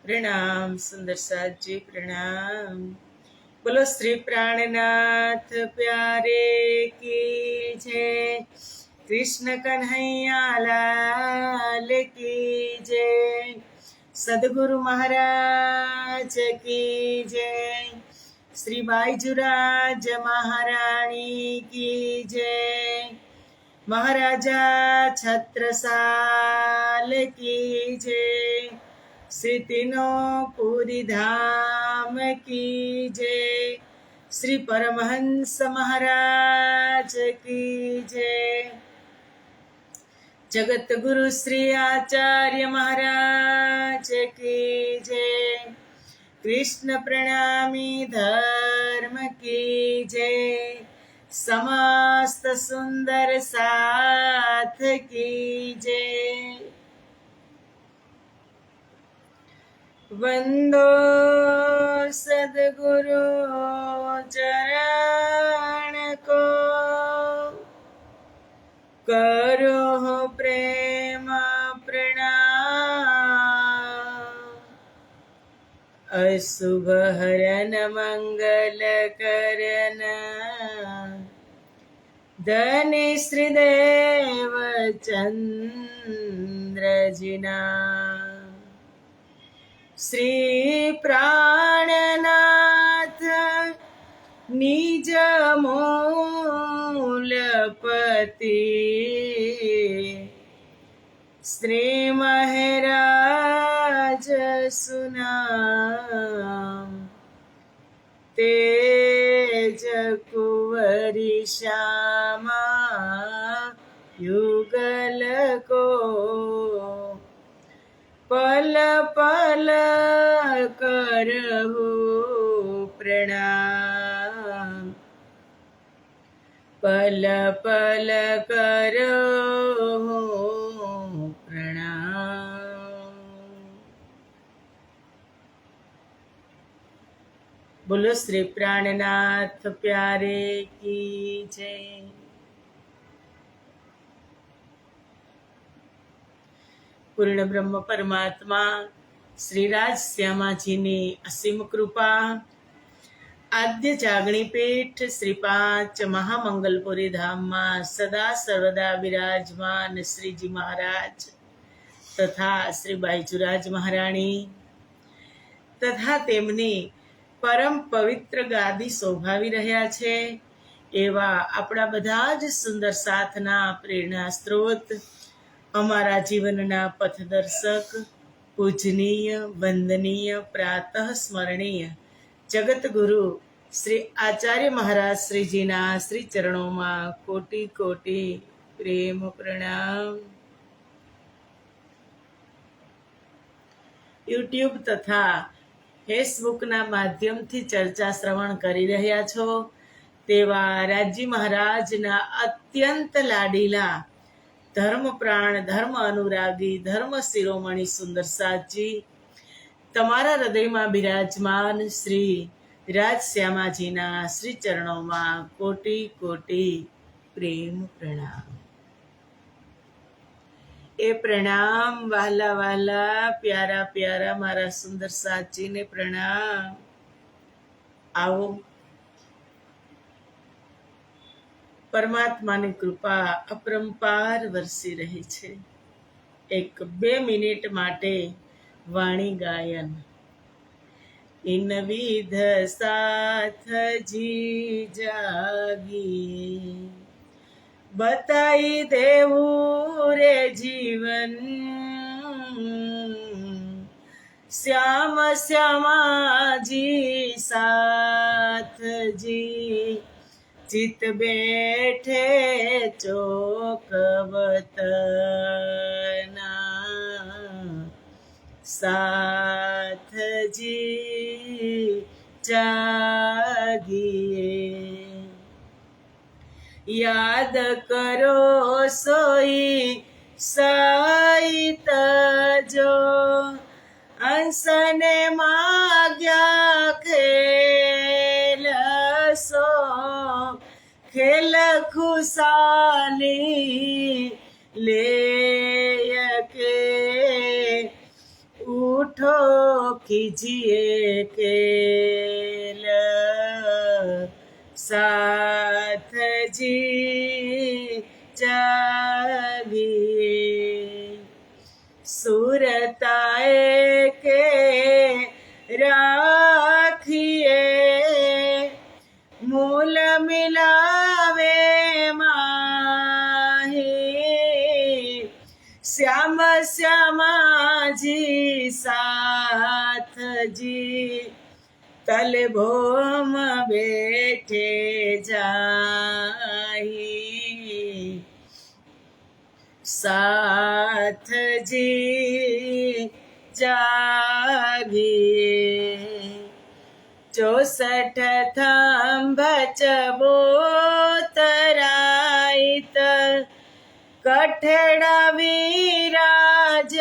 प्रणाम सुंदर साथ जी प्रणाम। बोलो श्री प्राणनाथ प्यारे की जय। कृष्ण कन्हैया लाल की जय। सदगुरु महाराज की जय। श्री बाईजुराज महारानी की जय। महाराजा छत्रसाल की जय। श्री तीनों पूरी धाम की जय। श्री परमहंस महाराज की जय। जगत गुरु श्री आचार्य महाराज की जय। कृष्ण प्रणामी धर्म की जय। समस्त सुंदर साथ की जय। वंदो सद्गुरु चरण को, करो प्रेम प्रणाम। अशुभ हरन मंगल करन, धन्य श्रीदेव चंद्र जिना। श्री प्राणनाथ निज मूलपति, श्री महराज सुनाम। तेज कुंवरी श्यामा युगल को, पल पल करहु प्रणाम। पल पल करहु प्रणाम। बोलो श्री प्राणनाथ प्यारे की जय। पूर्ण ब्रह्म परमात्मा श्री राज श्यामा जी ने असीम कृपा। आद्य जागणी पीठ श्री पांच महामंगलपुरी धाम में सदा सर्वदा विराजमान श्रीजी महाराज तथा श्री बाईजुराज महाराणी तथा तेमनी परम पवित्र गादी शोभावी रह्या छे एवा आपणा बधा ज सुंदर साथना प्रेरणा स्त्रोत, अमारा जीवनना पथदर्शक, पूजनीय वंदनीय प्रातः स्मरणीय जगत गुरु श्री आचार्य महाराज श्रीजीना श्री चरणों में कोटि कोटि प्रेम प्रणाम। यूट्यूब तथा फेसबुक ना माध्यम थी चर्चा श्रवण करी रह्या छो तेवा राजी महाराज ना अत्यंत लाडीला धर्म प्राण धर्म अनुरागी धर्म शिरोमणि सुंदर साथ जी तमारा हृदय में बिराजमान श्री राज श्यामाजी ना श्री चरणों में कोटि कोटि प्रेम प्रणाम। ए प्रणाम वाला वाला प्यारा प्यारा मारा सुंदर साथ जी ने प्रणाम। आओ परमात्मा ने कृपा अपरंपार वरसी रही छे। एक 2 मिनिट माटे वाणी गायन। इन विध साथ जी जागी, बताई देवू रे जीवन। श्याम श्यामा जी साथ जी, चित बैठे चौकवतना। साथ जी जागिए, याद करो सोई साइत जो, अंसने माग्या खेल सो। खेल खुशाली ले के, उठो कीजिए केल साथ जी जागिए सुरताए के राखिए मूल मिलावे माही श्याम श्यामाजी साथ जी तल भोम बैठे जाही साथ जी जागिए 64 थंभ चबूतराइत कठड़ा विराजत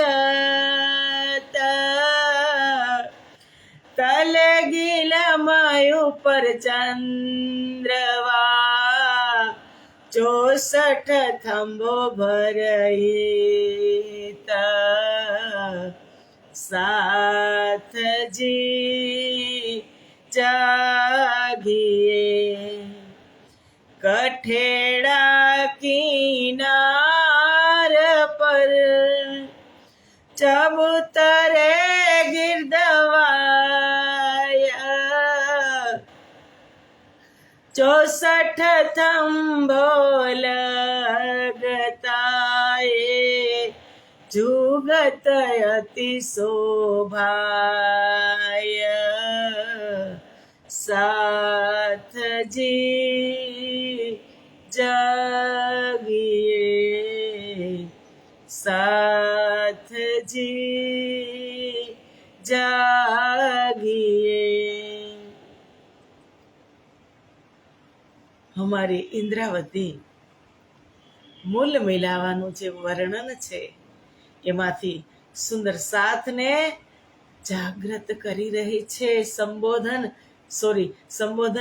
तल गिलमय ऊपर चंद्रवा 64 थंभो भरहित साथ जी जागिए कठेड़ा किनार पर चबूतरे गिरदवाया 64 थंभो लगताए जुगत अति शोभाय साथ जी जागिए साथ जी जागिए हमारी इंद्रावती मूल मिलाવાનું જે વર્ણન છે એમાંથી સુંદર સાથને જાગૃત કરી રહી છે સંબોધન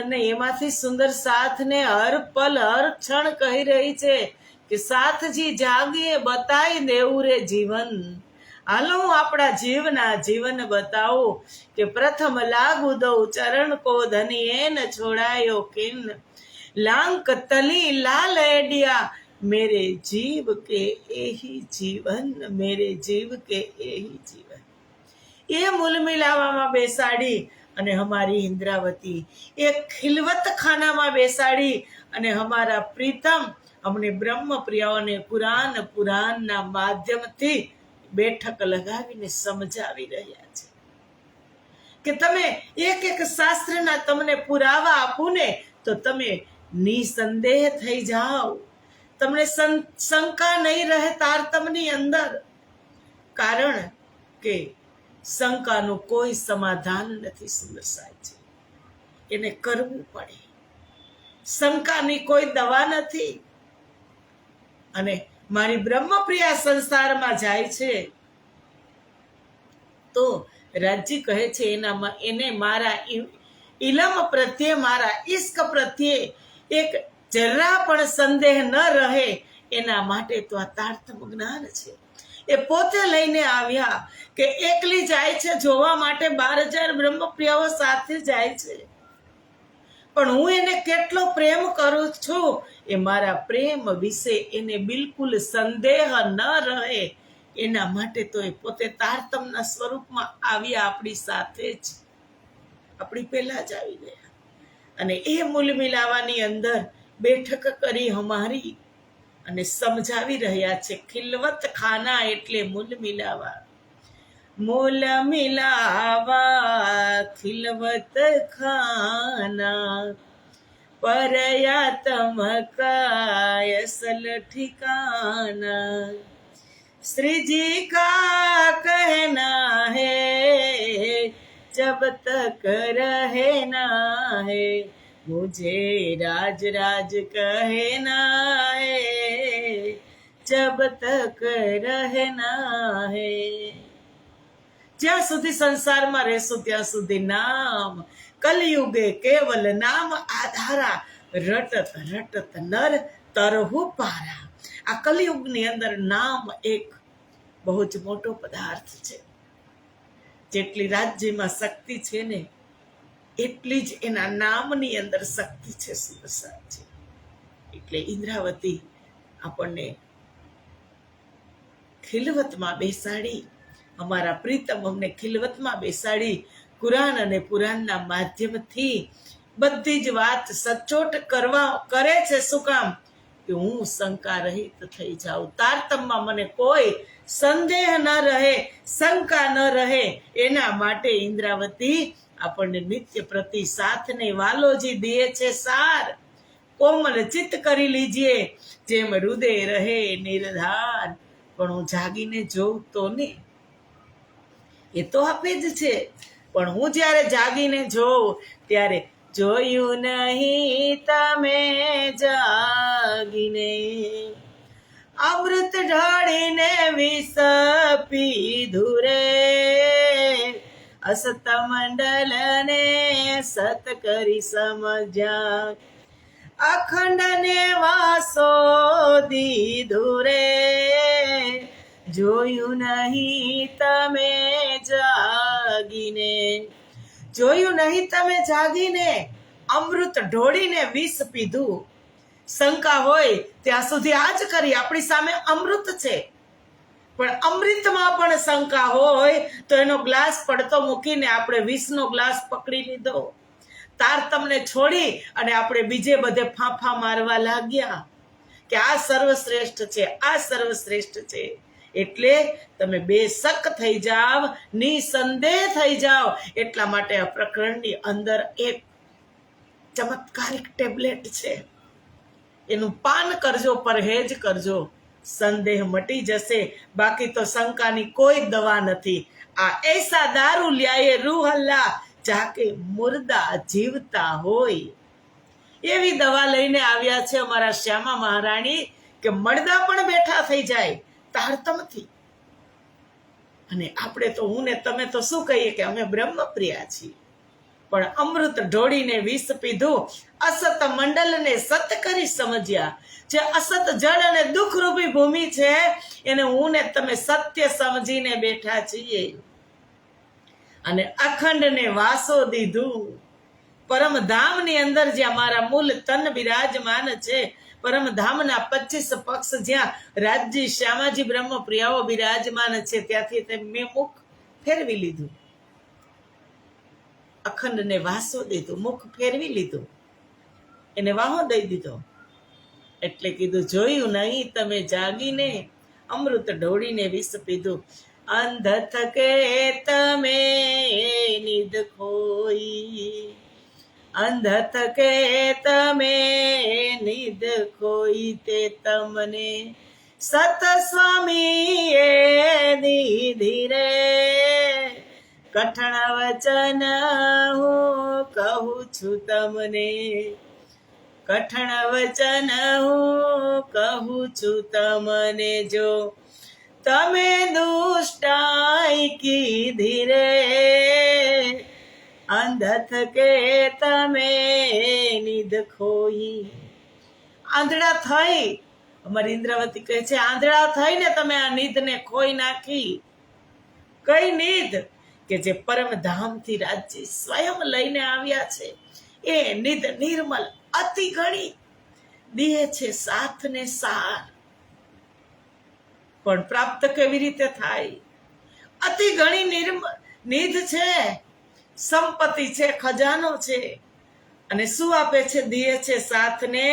ને એમાંથી સુંદર સાથને હર પલ હર ક્ષણ કહી રહી છે કે સાથજી જાગીએ બતાવી દેવું રે જીવન હાલો હું આપણા જીવન બતાવું કે પ્રથમ લાગુ દઉં ચરણ કો ધની એન છોડાયો કિન લાંક તલી લાલ એડિયા मेरे जीव के यही जीवन मेरे जीव के यही जीवन ये मूल मिलावामां बेसाड़ी અને અમારી ઇન્દ્રાવતી એ ખિલવત ખાનામાં બેસાડી અને અમારા પ્રીતમ અમને બ્રહ્મ પ્રિયાઓને પુરાણના માધ્યમથી બેઠક લગાવીને સમજાવી રહ્યા છે કે તમે એક શાસ્ત્રના તમને પુરાવા આપું ને તો તમે નિસંદેહ થઈ જાઓ તમને શંકા નહીં રહે તારતમની અંદર કારણ કે શંકાનું કોઈ સમાધાન નથી સુંદર સાહેબજી એને કરવું પડે શંકાની કોઈ દવા નથી અને મારી બ્રહ્મપ્રિયા સંસારમાં જાય છે તો રાજજી કહે છે એને મારા ઇલમ પ્રત્યે મારા ઇશ્ક પ્રત્યે એક જરા પણ સંદેહ ન રહે એના માટે તો આ તારતમ જ્ઞાન છે એ પોતે લઈને આવ્યા કે એકલી જાય છે જોવા માટે 12,000 બ્રહ્મપ્રિયાઓ સાથે જાય છે પણ હું એને કેટલો પ્રેમ કરું છું એ મારા પ્રેમ વિશે એને બિલકુલ સંદેહ ન રહે એના માટે તો એ પોતે તારતમના સ્વરૂપમાં આવ્યા આપણી સાથે જ આપણી પહેલા જ આવી ગયા અને એ મૂલ મિલાવાની અંદર બેઠક કરી અમારી અને સમજાવી રહ્યા છે ખિલવત ખાના એટલે મૂલ મિલાવા ખિલવત ખાના પરયા તમકાય અસલ ठिकाना श्री जी का कहना है जब तक रहना है मुझे राज राज कहना है जब तक रहना है જ્યાં સુધી સંસારમાં રહેશું ત્યાં સુધી નામ કલયુગે કેવલ નામ આધારા રટત રટત નર તરહુ પારા આ કલયુગની અંદર નામ એક બહુ જ મોટો પદાર્થ છે જેટલી રાજ્યમાં શક્તિ છે ને એટલી જ એના નામની અંદર શક્તિ છે શિવસાજી. એટલે ઇન્દ્રાવતી આપણને ખિલવતમાં બેસાડી, અમારા પ્રીતમ અમને ખિલવતમાં બેસાડી કુરાન અને પુરાણના માધ્યમથી બધી જ વાત સચોટ કરે છે. શું કામ? કે હું શંકા રહિત થઈ જાઉં, તારતમ્યમાં મને કોઈ સંદેહ ન રહે, શંકા ન રહે. એના માટે ઇન્દ્રાવતી આપણને નિત્ય પ્રતિ સાથને વાલોજી દે છે સાર. કોમલ ચિત્ત કરી લીજીએ, જેમ હૃદય રહે નિર્ધાર. પણ હું જાગીને જોઉં તો ને, એ તો આપે જ છે, પણ હું જ્યારે જાગીને જોઉં ત્યારે જોયું નહીં તમે જાગીને, અમૃત ઢાળીને વિષ પીધું રે, અસત મંડલને સત કરી સમજ્યા, અખંડ ને વાસો દીધું રે, જોયું નહીં તમે જાગીને. જોયું નહીં તમે જાગીને, અમૃત ઢોળીને વિષ પીધું. શંકા હોય ત્યાં સુધી આ જ કરી, આપણી સામે અમૃત છે, પણ અમૃતમાં પણ શંકા હોય તો એનો ગ્લાસ પડતો મૂકીને આપણે વિષનો ગ્લાસ પકડી લીધો. તારતમને છોડી અને આપણે બીજે બધે ફાંફા મારવા લાગ્યા કે આ સર્વશ્રેષ્ઠ છે, આ સર્વશ્રેષ્ઠ છે. એટલે તમે બેશક થઈ જાવ, નિસંદેહ થઈ જાવ. એટલા માટે આ પ્રકરણની અંદર એક ચમત્કારિક ટેબ્લેટ છે, એનું પાન કરજો, પરહેજ કરજો, સંદેહ મટી જશે. બાકી તો શંકાની કોઈ દવા નથી. આ એસા દારૂ લ્યાએ રૂહ અલ્લાહ, જાકે મુર્દા જીવતા હોય. એવી દવા લઈને આવ્યા છે અમારા શ્યામા મહારાણી કે મળદા પણ બેઠા થઈ જાય તારતમથી. અને આપણે તો, હું ને તમે તો શું કહીએ કે અમે બ્રહ્મપ્રિયા છીએ, પણ અમૃત ઢોળીને વિષ પીધું, અસત મંડલને સત કરી સમજ્યા. જે અસત જળ અને દુઃખરૂપી ભૂમિ છે એને હું ને તમે સત્ય સમજીને બેઠા છીએ, અને અખંડને વાસો દીધું. પરમધામની અંદર જ્યાં મારા મૂળ તન બિરાજમાન છે, પરમધામના 25 પક્ષ જ્યાં રાજજી શ્યામાજી બ્રહ્મપ્રિયાઓ બિરાજમાન છે, ત્યાંથી મેં મુખ ફેરવી લીધું, અખંડને વાસો દીધું, મુખ ફેરવી લીધું, એને વાહો દઈ દીધો. એટલે કીધું જોયું નહીં તમે જાગીને, અમૃત ઢોળીને વિષ પીધું. અંધ થકે તમે નિદ ખોઈ, અંધ થકે તમે નિદ ખોઈ, તે તમને સત સ્વામીએ દીધી રે. કઠણ વચન હું કહું છું તમને, કઠણ વચન હું કહું છું તમને, જો તમે દુષ્ટાઈ કીધી રે. અંધ થકે તમે નિદ ખોઈ. આંધળા થઈ, અમારી ઇન્દ્રાવતી કહે છે, આંધળા થઈને તમે આ નિદને ખોઈ નાખી. કઈ નિદ? કે જે પરમધામથી રાજ્ય સ્વયં લઈને આવ્યા છે, એ નિદ નિર્મલ અતિ ઘણી દે છે સાથ ને સાર. પણ પ્રાપ્ત કેવી રીતે થાય? અતિ ઘણી નિધ છે, સંપત્તિ છે, ખજાનો છે. અને શું આપે છે? દે છે સાથને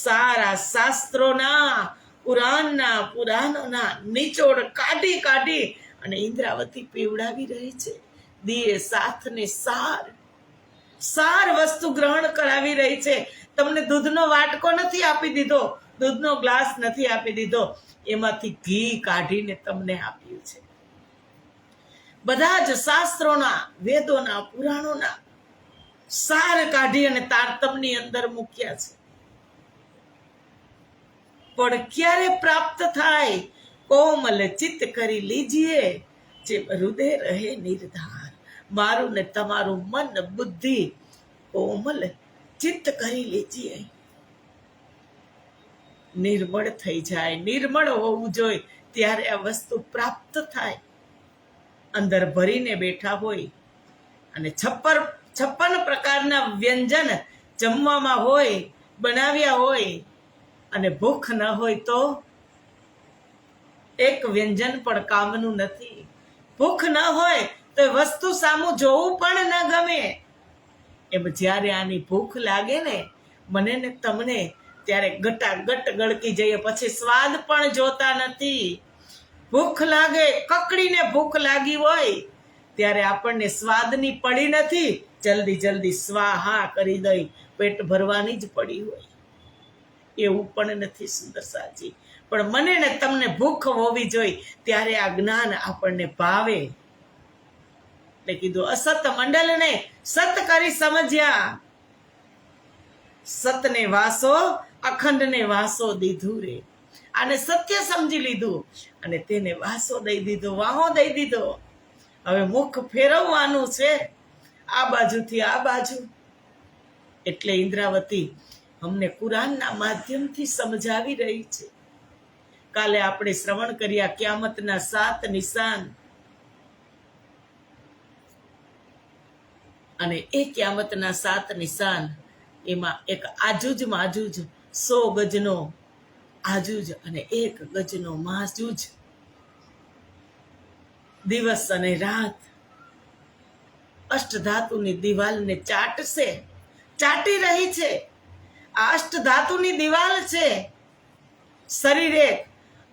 સારા શાસ્ત્રોના, પુરાણોના નિચોડ કાઢી કાઢી અને ઇન્દ્રાવતી પીવડાવી રહી છે. દિયે સાથને સાર, સાર વસ્તુ ગ્રહણ કરાવી રહી છે. તમને દૂધનો વાટકો નથી આપી દીધો, દૂધનો ગ્લાસ નથી આપી દીધો, એમાંથી ઘી કાઢીને તમને આપ્યું છે. બધા જ શાસ્ત્રોના, વેદોના, પુરાણોના સાર કાઢી અને તારતમની અંદર મૂક્યા છે. પણ ક્યારે પ્રાપ્ત થાય? કોમલ ચિત્ત કરી લીજીએ, જે હૃદય રહે નિર્ધાર. મારું ને તમારું મન બુદ્ધિ કોમલ ચિત્ત કરી લીજીએ, નિર્મળ થઈ જાય. નિર્મળ હોવું જોઈએ ત્યારે આ વસ્તુ પ્રાપ્ત થાય. અંદર ભરીને બેઠા હોય અને 56 પ્રકારના વ્યંજન જમવામાં હોય, બનાવ્યા હોય, અને ભૂખ ન હોય તો એક વ્યંજન પણ કામનું નથી. ભૂખ ન હોય તો વસ્તુ સામું જોવું પણ ન ગમે. એમ જ્યારે આની ભૂખ લાગે ને મને ને તમને, ત્યારે ગટાગટ ગળકી જઈએ, પછી સ્વાદ પણ જોતા નથી. ભૂખ લાગે, કકડીને ભૂખ લાગી હોય ત્યારે આપણને સ્વાદની પડી નથી, જલ્દી જલ્દી સ્વાહા કરી દઈ, પેટ ભરવાની જ પડી હોય. એવું પણ નથી સુંદર સાજી. પણ મને ને તમને ભૂખ હોવી જોઈએ ત્યારે આ જ્ઞાન આપણને ભાવે. એટલે કીધું અસત મંડલને સત કરી સમજ્યા, સતને વાસો અખંડને વાસો દીધું રે. આને સત્ય સમજી લીધું અને તેને વાસો દઈ દીધો, વાહો દઈ દીધો. હવે મુખ ફેરવવાનું છે આ બાજુથી આ બાજુ. એટલે ઇન્દ્રાવતી અમને કુરાનના માધ્યમથી સમજાવી રહી છે. કાલે આપણે શ્રવણ કર્યા ક્યામતના 7 નિશાન, અને એ ક્યામતના 7 નિશાન એમાં એક આજુજ માજુજ, 100 ગજનો આજુજ અને 1 ગજનો માજુજ, દિવસ અને રાત અષ્ટધાતુની દિવાલને ચાટશે, ચાટી રહી છે. આ અષ્ટધાતુની દિવાલ છે શરીરે,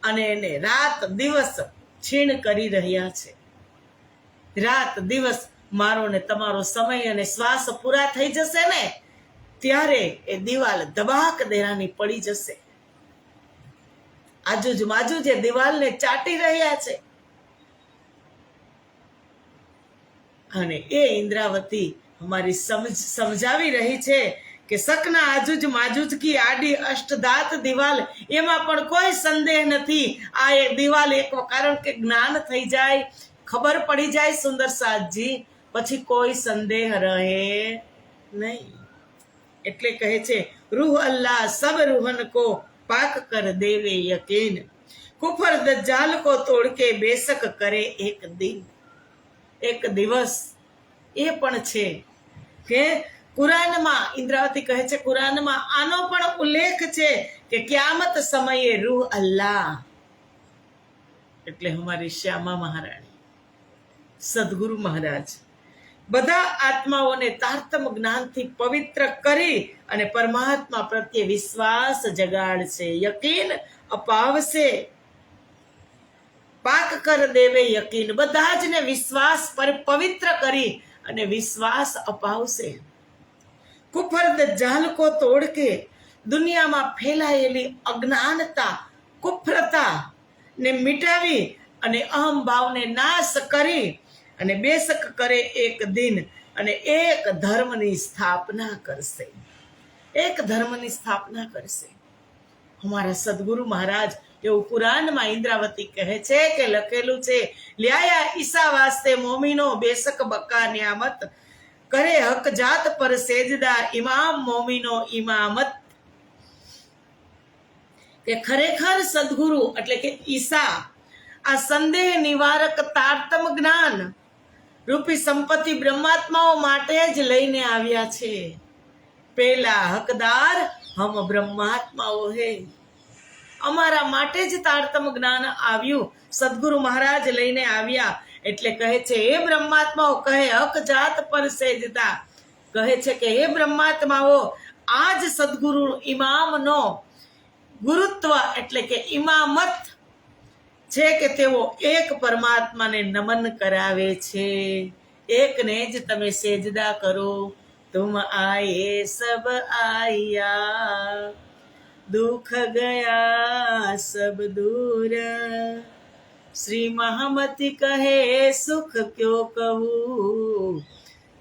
અને એને રાત દિવસ છીણ કરી રહ્યા છે. રાત દિવસ મારો ને તમારો સમય અને શ્વાસ પૂરા થઈ જશે ને ત્યારે એ દિવાલ ધબાક દેરાની પડી જશે. આજુજ માજુજ એ દિવાલને ચાટી રહ્યા છે. અને એ ઇન્દ્રાવતી અમારી સમજાવી રહી છે કે શકના આજુજ માજુજ કી આડી અષ્ટધાત દિવાલ, એમાં પણ કોઈ સંદેહ નથી. આ એક દિવાલ એક કારણ કે જ્ઞાન થઈ જાય, ખબર પડી જાય સુંદર સાજી, પછી કોઈ સંદેહ રહે નહીં. એટલે કહે છે રૂહ અલ્લાહ સબ રૂહન કો પાક કર દેવે યકીન, કુફર દજ્જાલ કો તોડ કે બેશક કરે એક દિન. એક દિવસ એ પણ છે કે કુરાનમાં, ઇન્દ્રાવતી કહે છે કુરાનમાં આનો પણ ઉલ્લેખ છે કે ક્યામત સમયે રૂહ અલ્લાહ, એટલે અમારી શ્યામા મહારાણી, સદગુરુ મહારાજ બધા આત્માઓને તારતમ જ્ઞાનથી પવિત્ર કરી અને પરમાત્મા પ્રત્યે વિશ્વાસ જગાડશે, યકીન અપાવશે. પાક કર દેવે યકીન, બધા જ ને વિશ્વાસ પર પવિત્ર કરી અને વિશ્વાસ અપાવશે. કુફર દજ્જાલ કો તોડ કે, દુનિયામાં ફેલાયેલી અજ્ઞાનતા, કુફરતા ને મિટાવી અને અહમ ભાવને નાશ કરી અને બેશક કરે એક દિન, અને એક ધર્મની સ્થાપના કરશે. એક ધર્મની સ્થાપના કરશે અમારા સદગુરુ મહારાજ. એવું કુરાનમાં ઇન્દ્રાવતી કહે છે કે લખેલું છે, લ્યાયા ઈસા વાસ્તે મોમીનો બેશક બકા નિયામત, કરે હક જાત પર સેજદા ઇમામ મોમીનો ઇમામત. કે ખરેખર સદગુરુ એટલે કે ઈસા આ સંદેહ નિવારક તારતમ જ્ઞાન રૂપી સંપત્તિ બ્રહ્માત્માઓ માટે જ લઈને આવ્યા છે. પેલા હકદાર હમ બ્રહ્માત્માઓ હે. અમારા માટે જ તારતમ જ્ઞાન આવ્યું, સદગુરુ મહારાજ લઈને આવ્યા. એટલે કહે છે હે બ્રહ્માત્માઓ, કહે હક જાત પર સેજદા, કહે છે કે હે બ્રહ્માત્માઓ, આજ સદગુરુ ઇમામનો ગુરુત્વ એટલે કે ઇમામત છે કે તેઓ એક પરમાત્માને નમન કરાવે છે. એકને જ તમે સેજદા કરો. તુમ આયે સબ આયા, દુઃખ ગયા સબ દૂર, શ્રી મહામતી કહે સુખ ક્યો કહું,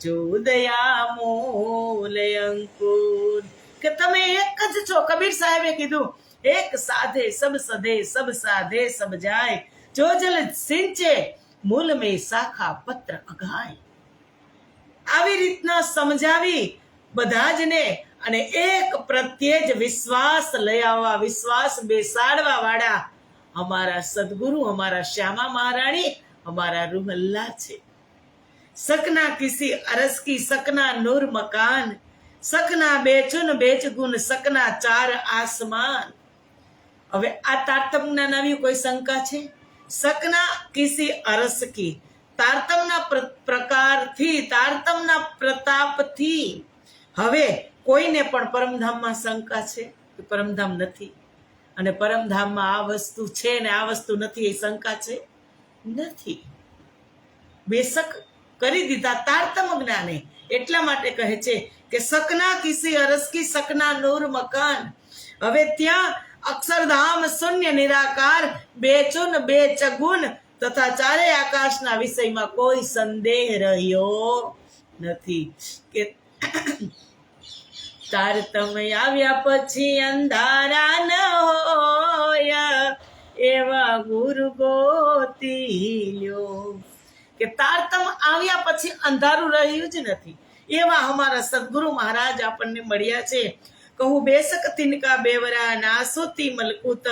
જો દયા મૂલ અંકુર. કે તમે એક જ છો. કબીર સાહેબે કીધું એક સાધે સબ સધે, સબ સાધે સબ જાય, જો જલ સિંચે મૂલ મેં શાખા પત્ર અગાય. આવી રીતના સમજાવી બધા જ ને, અને એક પ્રત્યે જ વિશ્વાસ લઈ આવવા, વિશ્વાસ બેસાડવા વાળા અમારા સદગુરુ, અમારા શ્યામા મહારાણી हमारा रूह अल्लाह छे। सकना किसी अरस की सकना नूर मकान, सकना बेचुन बेचगुन सकना चार आसमान। હવે આ તારતમ્યના નામે કોઈ શંકા છે? શકના કિસી અરસ की, તારતમના પ્રકારથી, તારતમના પ્રતાપથી હવે કોઈને પણ પરમધામમાં શંકા છે કે પરમધામ નથી, અને પરમધામમાં આ વસ્તુ છે ને આ વસ્તુ નથી, એ શંકા છે નથી. બેશક કરી દીધા તારતમ જ્ઞાને. એટલા માટે કહે છે કે શકના કિસી અરસ કી શકના નૂર મકાન. હવે ત્યાં અક્ષરધામ શૂન્ય નિરાકાર બેચુન બેચગુન તથા ચારે આકાશના વિષયમાં કોઈ સંદેહ રહ્યો નથી. કે તારતમ્ય આવ્યા પછી અંધારા ન હોય એવા ગુરુ ગોતી લ્યો. કે તારતમ આવ્યા પછી અંધારું રહ્યું જ નથી એવા અમારા સદગુરુ મહારાજ આપણને મળ્યા છે. કહું બેશક તિનકા બેવરા નાસોતી મલકુત,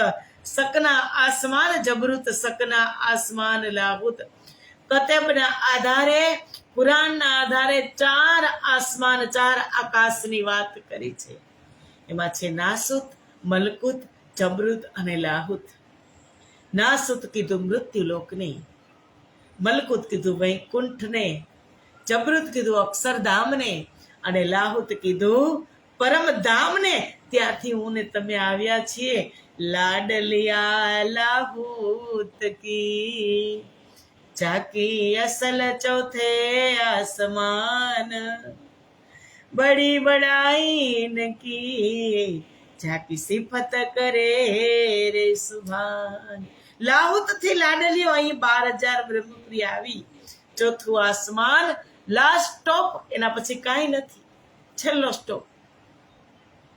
सकना आसमान जबरूत सकना आसमान लाहुत. કતબના આધારે, કુરાનના આધારે 4 આસમાન 4 આકાશની વાત કરી છે. એમાં છે નાસુત, મલકુત, જબરૂત અને લાહુત. નાસુત કીધું મૃત્યુલોકને, મલકુત કીધું વૈકુંઠને, જબરૂત કીધું અક્ષરધામને અને લાહુત કીધું પરમધામને. ત્યાંથી હું ને તમે આવ્યા છીએ. લાડલિયા લાહુત કી जाकी असल चौथे आसमान, बड़ी बड़ाई न की जाकी सिफत करे रे सुभान. लाहुत થી લાડલીઓ અહીં 12,000 બ્રહ્મપુરી આવી. ચોથું આસમાન, લાસ્ટ સ્ટોપ. એના પછી કાંઈ નથી, છેલ્લો સ્ટોપ.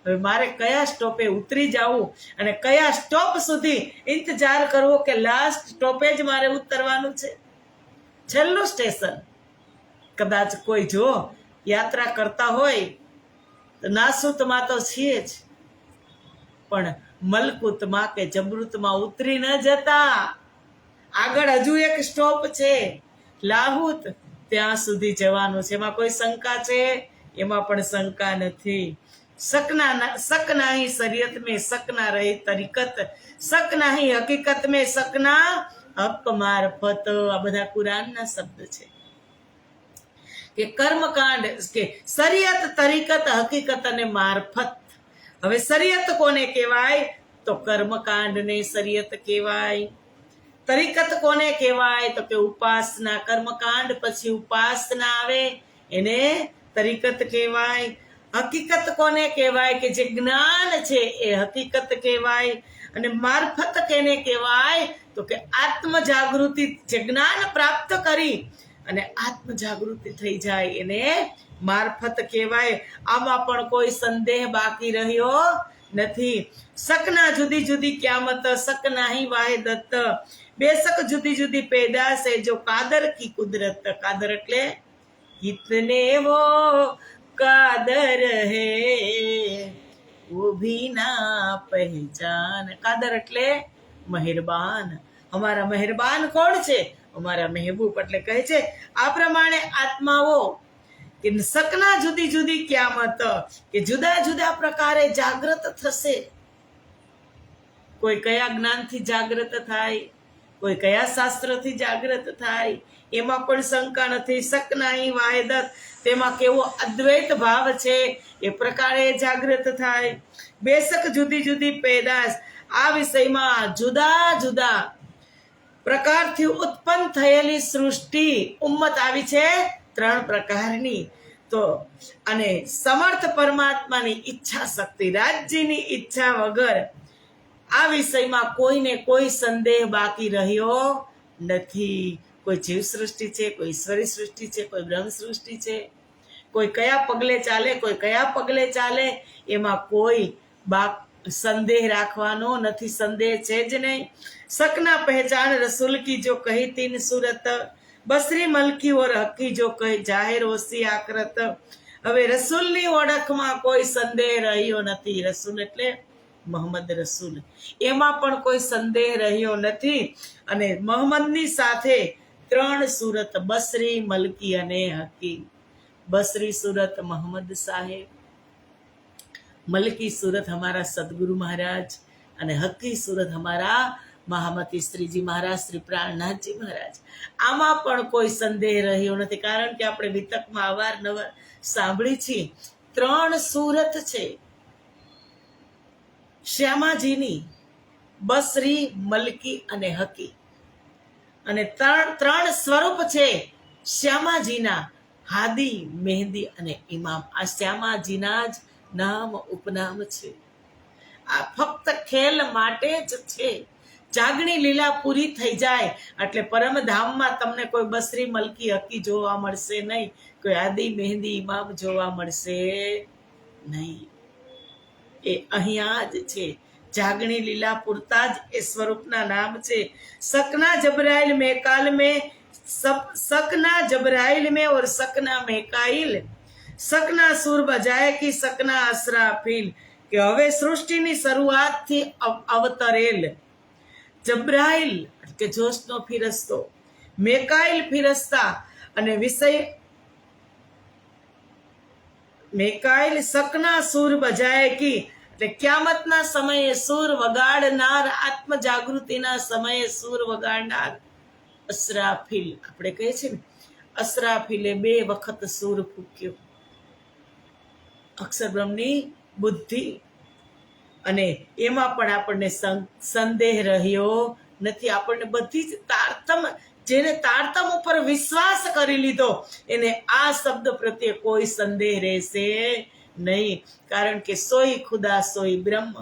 હવે મારે કયા સ્ટોપે ઉતરી જવું અને કયા સ્ટોપ સુધી ઇંતજાર કરવો કે લાસ્ટ સ્ટોપે જ મારે ઉતરવાનું છે, છેલ્લું સ્ટેશન. કદાચ કોઈ જો યાત્રા કરતા હોય તો નાસુતમાં તો છીએ જ, પણ મલકુતમાં કે જબરૂતમાં ઉતરી ન જતા. આગળ હજુ એક સ્ટોપ છે લાહુત, ત્યાં સુધી જવાનું છે. એમાં કોઈ શંકા છે? એમાં પણ શંકા નથી. शक नहीं शरीयत में, शक ना रही तरीकत, शक नहीं हकीकत में, शक ना हक मारफत. આ બધા કુરાનના શબ્દ છે કે કર્મકાંડ કે શરીયત, તરીકત, હકીકત અને મારફત. હવે શરીયત કોને કહેવાય? તો કર્મકાંડને શરીયત કહેવાય. તરીકત કોને કહેવાય? તો કે ઉપાસના. કર્મકાંડ પછી ઉપાસના આવે એને તરીકત કહેવાય. હકીકત કોને કહેવાય? કે જે જ્ઞાન છે એ હકીકત કહેવાય. અને મારફત કેને કહેવાય? તો કે આત્મ જાગૃતિ, જે જ્ઞાન પ્રાપ્ત કરી અને આત્મ જાગૃતિ થઈ જાય એને મારફત કહેવાય. આમાં પણ કોઈ સંદેહ બાકી રહ્યો નથી. શકના જુદી જુદી ક્યામત, શક નહીં વાહિદત. બેશક જુદી જુદી પેદાશ है जो कादर की कुदरत. कादर એટલે कितने वो कादर है वो भी ना पहचान. કાદર એટલે મહેરબાન. અમારા મહેરબાન કોણ છે? અમારા મહેબૂબ. એટલે કહે છે આ પ્રમાણે આત્માઓ કે શકના જુદી જુદી ક્યામત, કે જુદા જુદા પ્રકારે જાગૃત થશે. કોઈ કયા જ્ઞાનથી જાગૃત થાય, કોઈ કયા શાસ્ત્રથી જાગૃત થાય, એમાં પણ શંકા નથી. શક નહીં વાહિદત, તેમાં કેવો અદ્વૈત ભાવ છે એ પ્રકારે જાગૃત થાય. બેશક જુદી જુદી પેદાશ, આ વિષયમાં જુદા જુદા પ્રકારથી ઉત્પન્ન થયેલી સૃષ્ટિ ઉમ્મત આવી છે 3 પ્રકારની. તો અને સમર્થ પરમાત્માની ઈચ્છા શક્તિ, રાજ્યની ઈચ્છા વગર આ વિષયમાં કોઈને કોઈ સંદેહ બાકી રહ્યો નથી. કોઈ જીવ સૃષ્ટિ છે, કોઈ ઈશ્વરી સૃષ્ટિ છે, કોઈ બ્રહ્મ સૃષ્ટિ છે, કોઈ કયા પગલે ચાલે, કોઈ કયા પગલે ચાલે, એમાં કોઈ સંદેહ રાખવાનો નથી. સંદેહ છે જ નહીં. શકના પહેચાન રસૂલ કી જો કહી 3 सूरत, બસરી મલકી ઓર હકી જો કહી જાહેર ઓસી આકરત. હવે રસૂલની ઓળખમાં કોઈ સંદેહ રહ્યો નથી. રસૂલ એટલે મોહમ્મદ રસૂલ, એમાં પણ કોઈ સંદેહ રહ્યો નથી. અને મોહમ્મદની સાથે ત્રણ સુરત, બસરી, મલકી અને હકી. બસરી સુરત મોહમ્મદ સાહેબ, મલકી સુરત हमारा सदगुरु महाराज અને હકી સુરત हमारा મહામતી શ્રીજી મહારાજ, શ્રી પ્રાણનાથજી મહારાજ. આમાં પણ કોઈ સંદેહ રહ્યો નથી, કારણ કે આપણે વિતકમાં અવારનવાર સાંભળી છીએ. ત્રણ સુરત છે શ્યામાજીની, બસરી, મલકી અને હકી. અને ત્રણ સ્વરૂપ છે શ્યામાજીના, હાદી, મહેંદી અને ઇમામ. આ શ્યામાજીના જ નામ ઉપનામ છે. આ ફક્ત ખેલ માટે જ છે. જાગણી લીલા પૂરી થઈ જાય એટલે પરમધામમાં તમને કોઈ બસરી, મલકી, હકી જોવા મળશે નહીં, કોઈ આદિ, મહેંદી, ઇમામ જોવા મળશે નહીં. એ અહીંયા જ છે. જાગણી લીલા પૂરતા જ એ સ્વરૂપના નામ છે. सकना जबराइल मेकाल में, सकना जबराइल में और सकना मेकाइल, सकना सुर बजाए की सकना असराफील. કે હવે સૃષ્ટિની શરૂઆતથી અવતરેલ જબ્રાઈલ કે જોશનો ફિરસ્તો, મેકાઈલ ફિરસ્તા અને વિષય મેકાઈલ સકના સૂર બજાય કી એટલે ક્યામતના સમયે સૂર વગાડનાર, આત્મ જાગૃતિના સમયે સૂર વગાડનાર અસરાફીલ. આપણે કહીએ છીએ ને, અસરાફીલે 2 વખત સૂર ફૂક્યો. અક્ષર બ્રહ્મની બુદ્ધિ, અને એમાં પણ આપણને સંદેહ રહ્યો નથી. આપણને બધી જ તારતમ, જેને તારતમ ઉપર વિશ્વાસ કરી લીધો એને આ શબ્દ પ્રત્યે કોઈ સંદેહ રહેશે નહીં, કારણ કે સોઈ ખુદા સોઈ બ્રહ્મ.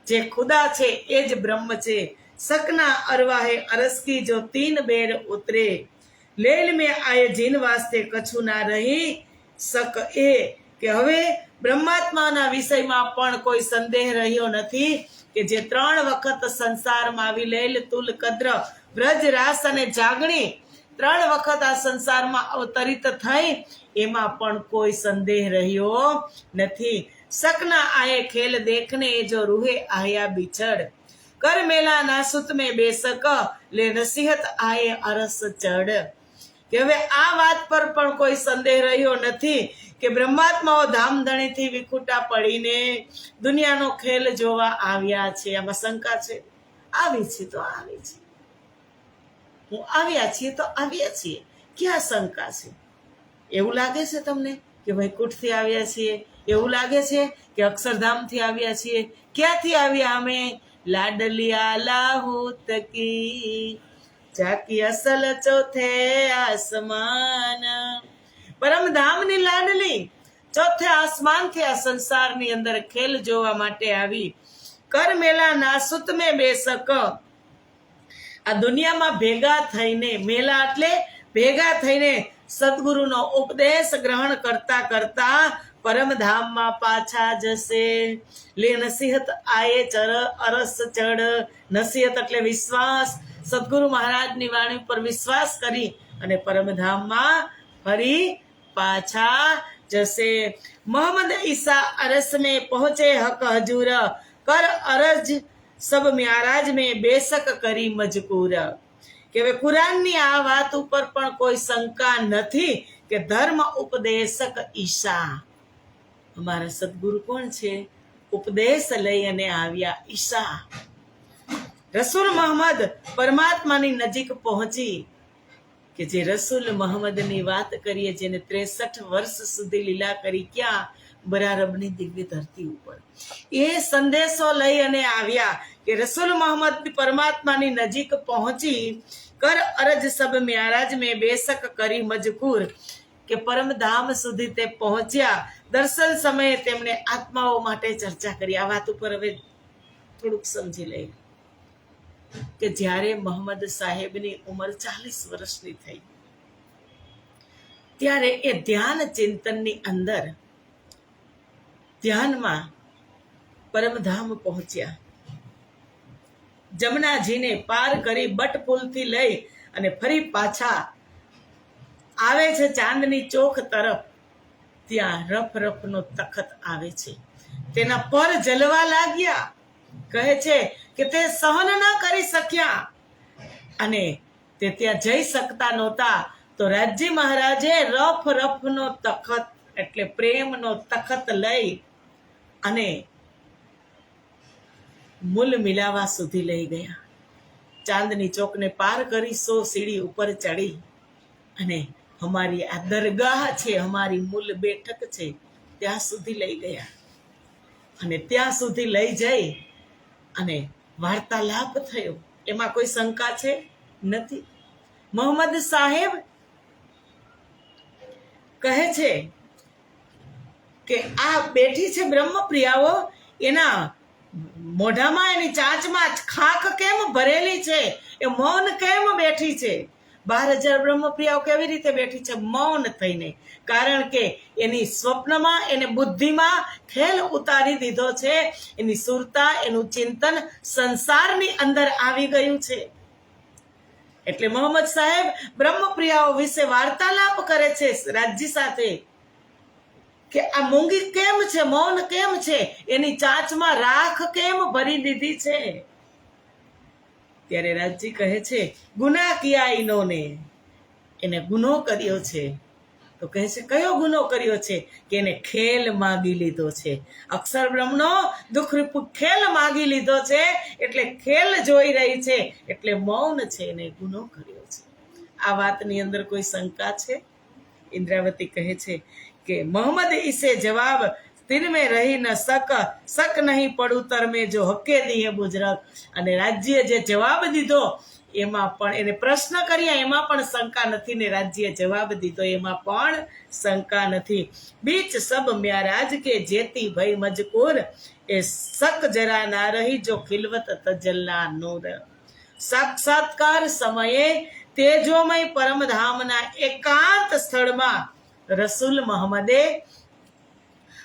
જે ખુદા છે એ જ બ્રહ્મ છે. सकना अरवाहे अरस की जो 3 बेर उतरे, लेल में आए जिन वास्ते कछु ना રહી સક એ. કે હવે બ્રહ્માત્માના વિષયમાં પણ કોઈ સંદેહ રહ્યો નથી કે જે 3 વખત સંસારમાં આવી લેલ, તુલ, કદ્ર, વ્રજ, રાસ અને જાગણી 3 વખત આ સંસારમાં અવતરિત થઈ, એમાં પણ કોઈ સંદેહ રહ્યો નથી. સકના આયે ખેલ દેખને જો રૂહે આયા બિછડ, કર મેલા નાસુત મેં બેસક લે નસીહત આયે અરસ ચડ. કે હવે આ વાત પર પણ કોઈ સંદેહ રહ્યો નથી કે બ્રહ્માત્માઓ ધામધણીથી વિખૂટા પડીને દુનિયાનો ખેલ જોવા આવ્યા છે. આમાં શંકા છે? આવી છે તો આવી છે, હું આવ્યા છીએ તો આવ્યા છીએ, ક્યાં શંકા છે? એવું લાગે છે તમને કે વૈકુંઠથી આવ્યા છીએ? એવું લાગે છે કે અક્ષરધામથી આવ્યા છીએ? ક્યાંથી આવ્યા અમે? લાડલિયા લાહુત કી જાકી અસલ ચોથે આસમાન. પરમધામની લાડલી ચોથે આસમાનથી આ સંસારની અંદર ખેલ જોવા માટે આવી. કર મેલા નાસુત મેં બેસક, આ દુનિયામાં ભેગા થઈને, મેલા એટલે ભેગા થઈને સદગુરુનો ઉપદેશ ગ્રહણ કરતા કરતા પરમધામમાં પાછા જશે. લે નસીહત આયે અરસ ચડ. નસીહત એટલે વિશ્વાસ. સદગુરુ મહારાજની વાણી ઉપર વિશ્વાસ કરી અને પરમધામમાં ફરી પાછા જશે. મોહમ્મદ ઈસા અરસ में पहुंचे हक हजूर, कर अरज सब म्याराज में बेशक કરી મજકૂર. કે હવે કુરાનની આ વાત ઉપર પણ કોઈ શંકા નથી કે ધર્મ ઉપદેશક ઈશા, અમારા સદગુરુ કોણ છે? ઉપદેશ લઈ અને આવ્યા ઈશા. રસૂલ મોહમ્મદ પરમાત્માની નજીક પહોંચી. કે જે રસૂલ મોહમ્મદની વાત કરીએ, જેને 63 વર્ષ સુધી લીલા કરી, ક્યાં? બરારબની દિવ્ય ધરતી ઉપર. એ સંદેશો લઈ અને આવ્યા કે રસૂલ મોહમ્મદ પરમાત્માની નજીક પહોંચી. કર અરજ સબ म्याराज में बेशक કરી મજકૂર. કે પરમધામ સુધી તે પહોંચ્યા. દર્શન સમયે તેમણે આત્માઓ માટે ચર્ચા કરી. આ વાત ઉપર હવે થોડુંક સમજી લઈએ કે જ્યારે મોહમ્મદ સાહેબની ઉંમર 40 વર્ષની થઈ ત્યારે એ ધ્યાન ચિંતનની અંદર ધ્યાનમાં પરમધામ પહોંચ્યા. જમનાજીને પાર કરી બટપુલથી લઈ અને ફરી પાછા આવે છે ચાંદની ચોક તરફ. ત્યાં રફ રફનો તખત આવે છે, તેના પર જલવા લાગ્યા. કહે છે કે તે સહન ન કરી શક્યા અને તે ત્યાં જઈ શકતા નહોતા, તો રાજ્ય મહારાજે રફનો તખત એટલે પ્રેમનો તખત લઈ અને મૂલ મિલાવા સુધી લઈ ગયા. ચાંદની ચોકને પાર કરી 100 સીડી ઉપર ચડી અને અમારી આ દરગાહ છે, અમારી મૂલ બેઠક છે, ત્યાં સુધી લઈ ગયા. અને ત્યાં સુધી લઈ જઈ અને વાર્તાલાપ થયો. એમાં કોઈ શંકા છે? નથી. મોહમ્મદ સાહેબ કહે છે કે આ બેઠી છે બ્રહ્મપ્રિયાઓ, એના મોઢામાં એની ચાંચમાં ખાખ કેમ ભરેલી છે? એ મૌન કેમ બેઠી છે? 12,000 બ્રહ્મપ્રિયાઓ કેવી રીતે બેઠી છે? મૌન થઈને. કારણ કે એની સ્વપ્નમાં, એને બુદ્ધિમાં ખેલ ઉતારી દીધો છે. એની સુરતા, એનું ચિંતન સંસારની અંદર આવી ગયું છે. એટલે મોહમ્મદ સાહેબ બ્રહ્મપ્રિયાઓ વિશે વાર્તાલાપ કરે છે રાજ્ય સાથે કે આ મૂંગી કેમ છે, મૌન કેમ છે, એની ચાંચમાં રાખ કેમ ભરી દીધી છે? ત્યારે રાજજી કહે છે ગુનાહ કિયા ઇનોને, એને ગુનો કર્યો છે. તો કહે છે કયો ગુનો કર્યો છે? કે એને ખેલ માગી લીધો છે. અક્ષર બ્રહ્મનો દુઃખરૂપ ખેલ માગી લીધો છે, એટલે ખેલ જોઈ રહી છે, એટલે મૌન છે, એને ગુનો કર્યો છે. આ વાતની અંદર કોઈ શંકા છે? ઇન્દ્રાવતી કહે છે કે મોહમ્મદ ઇસે જવાબ તિન મેં રહી ન શક નહીં પડું તર મેં જો હકે દીએ બુજરક. અને રાજ્યે જે જવાબ દીધો એમાં પણ, એને પ્રશ્ન કર્યા એમાં પણ શંકા નથી, ને રાજ્યે જવાબ દીધો એમાં પણ શંકા નથી. બીચ સબ મ્યારાજ કે જેતી ભઈ મજકૂર, એ શક જરા ના રહી જો ખિલવત તજલ્લા નૂર. સાક્ષાત્કાર સમયે તેજોમય પરમધામના એકાંત સ્થળમાં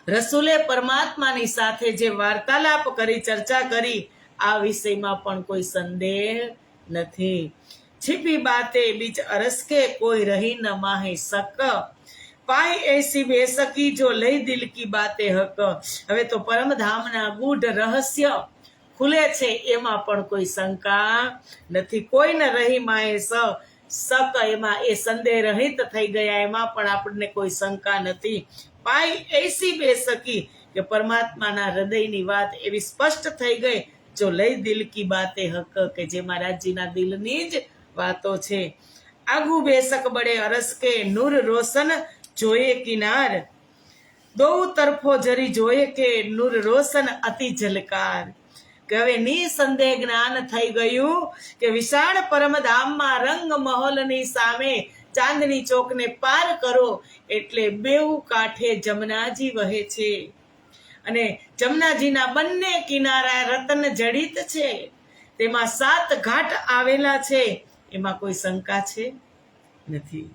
રસૂલે પરમાત્માની સાથે જે વાર્તાલાપ કરી, ચર્ચા કરી, આ વિષયમાં પણ કોઈ સંદેહ નથી. छिपी बातें बीच अरस के कोई रही न माहे सक, पाई ऐसी बेसकी जो लई दिल की बातें हक. હવે તો પરમધામના ગૂઢ રહસ્ય ખુલે છે, એમાં પણ કોઈ શંકા નથી. કોઈ ન રહી માહે શક, એમાં એ સંદેહ રહિત થઈ ગયા, એમાં પણ આપણને કોઈ શંકા નથી. પાઈ એસી બેસકી, કે પરમાત્માના હૃદયની વાત એવી સ્પષ્ટ થઈ ગઈ. જો લઈ દિલ કી બાતે હક, કે જેમાં રાજ્યના દિલની જ વાતો છે. આગુ બેસક બડે અરસ કે નૂર રોશન જોયે કિનાર, દો તરફો જરી જોયે કે નૂર રોશન અતિ ઝલકાર. કે હવે નિસંદેહ જ્ઞાન થઈ ગયું કે વિશાળ પરમધામમાં રંગ મહોલની સામે ચાંદની ચોકને પાર કરો એટલે બેઉ કાંઠે જમનાજી વહે છે, અને જમનાજીના બંને કિનારા રતન જડિત છે. તેમાં 7 ઘાટ આવેલા છે, એમાં કોઈ શંકા છે? નથી.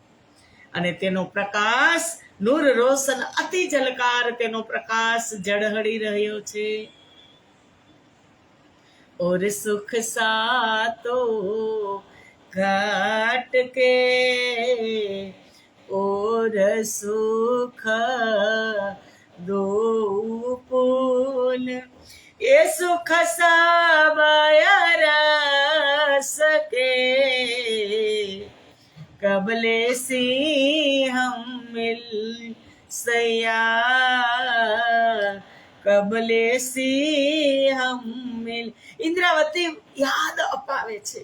અને તેનો પ્રકાશ નૂર રોશન અતિ ઝલકાર, તેનો પ્રકાશ ઝળહળી રહ્યો છે. और सुख सातो घाट के और सुख दो पुन, ये सुख रस के कबले सी हम मिल सया, કબલે સી હમ મિલ. ઇન્દ્રાવતી યાદ અપાવે છે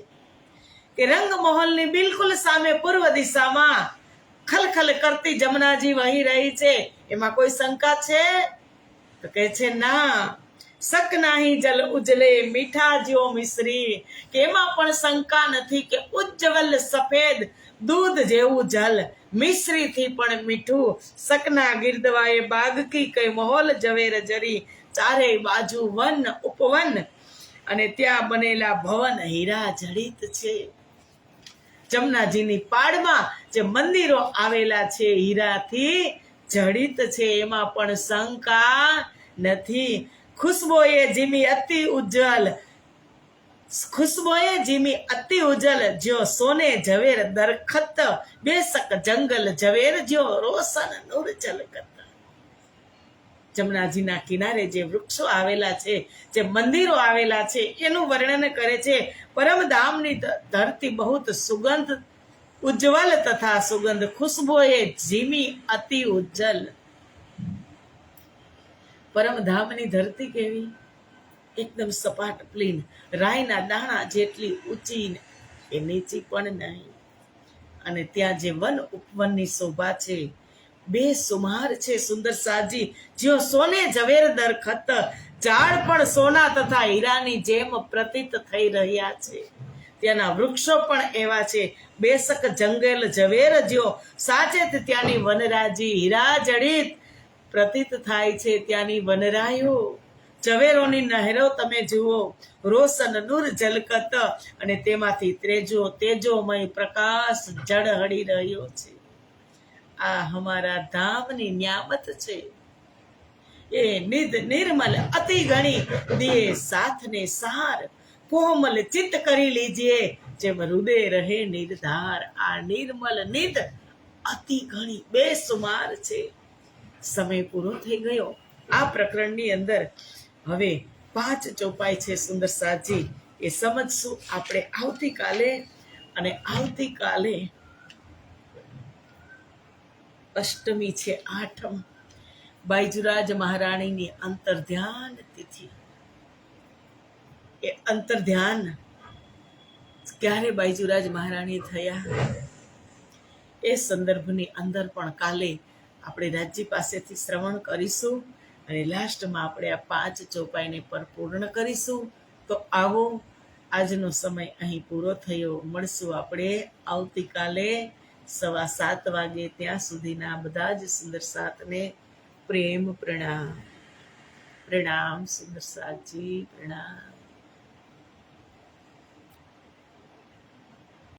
કે રંગમહોલની બિલકુલ સામે પૂર્વ દિશામાં ખલખલ કરતી જમનાજી વહી રહી છે, એમાં કોઈ શંકા છે? તો કહે છે ના. શક નાહી જલ ઉજલે મીઠા જ્યો મિશ્રી, કે એમાં પણ શંકા નથી કે ઉજ્જવલ સફેદ દૂધ જેવું જલ, મિશ્રીથી પણ મીઠું. શકના ગિરદવાએ બાગકી કઈ મહોલ ઝવેર જરી, ચારે બાજુ વન ઉપવન, અને ત્યાં બનેલા ભવન હીરા જડિત છે. જમનાજીની પાડમાં જે મંદિરો આવેલા છે હીરાથી જડિત છે, એમાં પણ શંકા નથી. ખુશ્બોએ જીમી અતિ ઉજ્જવલ, ખુશ્બોએ જીમી અતિ ઉજ્જવલ, જ્યો સોને ઝવેર દરખત, બેસક જંગલ ઝવેર જ્યો રોશન નૂર ઝલકત. જમનાજીના કિનારે જે વૃક્ષો આવેલા છે, જે મંદિરો આવેલા છે, એનું વર્ણન કરે છે. પરમધામની ધરતી બહુત સુગંધ ઉજ્જવલ તથા સુગંધ ખુશ્બોએ જીમી અતિ ઉજ્જલ. પરમધામની ધરતી કેવી? એકદમ સપાટ પ્લેન, રાઈના દાણા જેટલી ઊંચી એ નીચી પણ નહીં. અને ત્યાં જે વન ઉપવનની શોભા છે, બેસુમાર છે. સુંદર સાજી જ્યો સોને ઝવેર દરખત, ઝાડ પણ સોના તથા હીરાની જેમ પ્રતીત થઈ રહ્યા છે. ત્યાંના વૃક્ષો પણ એવા છે. બેશક જંગલ ઝવેર જ્યો સાચે ત્યાંની વનરાજી હીરા જડિત પ્રતીત થાય છે. ત્યાંની વનરાયો, ઝવેરોની નહેરો તમે જુઓ, રોશન નૂર જલકત, અને તેમાંથી તેજોમય પ્રકાશ ઝળહળી રહ્યો છે. આ હમારા ધામની ન્યામત છે. એ નિધ નિર્મલ અતિ ગણી દિયે સાથને સાર, કોમલ ચિત્ત કરી લીજીએ જેમ હૃદય રહે નિર્ધાર. આ નિર્મલ નિધ અતિ ઘણી બેસુમાર છે. સમય પૂરો થઈ ગયો. આ પ્રકરણની અંદર હવે 5 ચોપાઈ છે સુંદર સાજી, એ સમજશું આપણે આવતીકાલે. અને આવતીકાલે અષ્ટમી છે, 8મ, બાઈજુરાજ મહારાણીની અંતર્ધ્યાન તિથિ. એ અંતર્ધ્યાન ક્યારે બાઈજુરાજ મહારાણી થયા એ સંદર્ભની અંદર પણ કાલે આપણે રાજ્ય પાસેથી શ્રવણ કરીશું. અને લાસ્ટમાં આપણે આ 5 ચોપાઈને પર પૂર્ણ કરીશું. તો આવો, આજનો સમય અહીં પૂરો થયો. મળશું આપણે આવતીકાલે 7:15 વાગે. ત્યાં સુધીના બધા જ સુંદર સાથને પ્રેમ પ્રણામ. પ્રણામ સુંદર સાજી, પ્રણામ.